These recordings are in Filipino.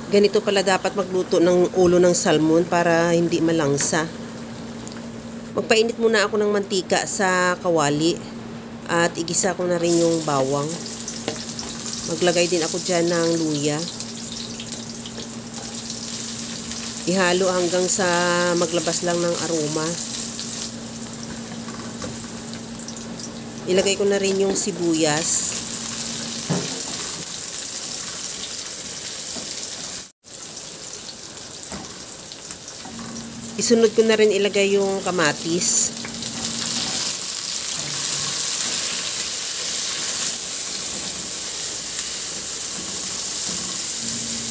Ganito pala dapat magluto ng ulo ng salmon para hindi malangsa. Magpainit muna ako ng mantika sa kawali at igisa ko na rin yung bawang. Maglagay din ako dyan ng luya. Ihalo hanggang sa maglabas lang ng aroma. Ilagay ko na rin yung sibuyas. Isunod ko na rin ilagay yung kamatis.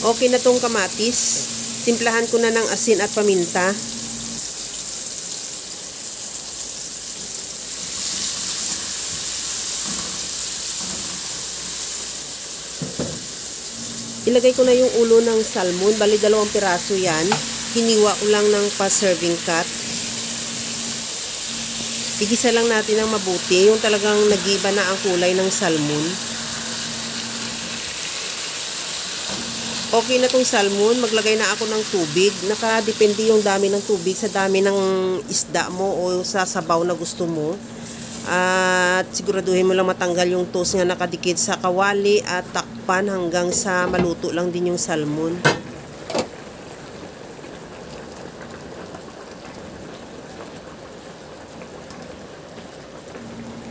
Okay na tong kamatis. Timplahan ko na ng asin at paminta. Ilagay ko na yung ulo ng salmon. Bali 2 piraso yan. Hiniwa ko lang ng pa-serving cut. Igisa lang natin ng mabuti. Yung talagang nag-iiba na ang kulay ng salmon. Okay na tong salmon. Maglagay na ako ng tubig. Nakadepende yung dami ng tubig sa dami ng isda mo o sa sabaw na gusto mo. At siguraduhin mo lang matanggal yung toast nga nakadikit sa kawali at takpan hanggang sa maluto lang din yung salmon.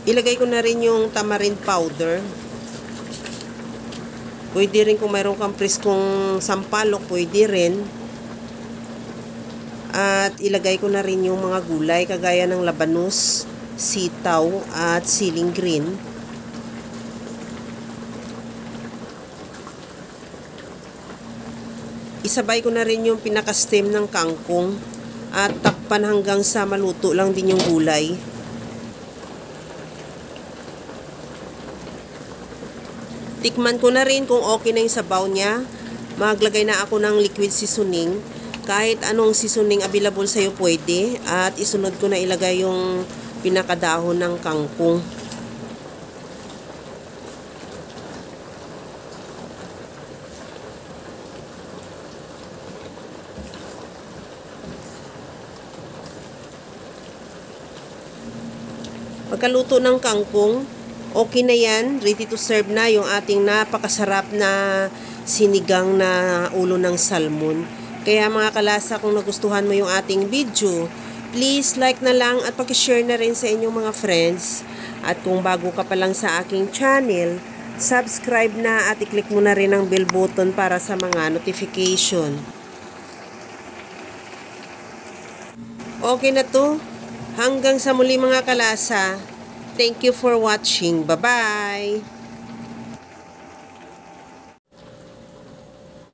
Ilagay ko na rin yung tamarind powder. Pwede rin kung mayroon kang preskong sampalok, pwede rin. At ilagay ko na rin yung mga gulay kagaya ng labanos, sitaw at siling green. Isabay ko na rin yung pinaka-stem ng kangkong at takpan hanggang sa maluto lang din yung gulay. Tikman ko na rin kung okay na yung sabaw niya. Maglagay na ako ng liquid seasoning. Kahit anong seasoning available sa'yo pwede. At isunod ko na ilagay yung pinakadahon ng kangkong. Pagkaluto ng kangkong, okay na yan, ready to serve na yung ating napakasarap na sinigang na ulo ng salmon. Kaya mga kalasa, kung nagustuhan mo yung ating video, please like na lang at pag-share na rin sa inyong mga friends. At kung bago ka pa lang sa aking channel, subscribe na at i-click mo na rin ang bell button para sa mga notification. Okay na to. Hanggang sa muli mga kalasa. Thank you for watching. Bye-bye!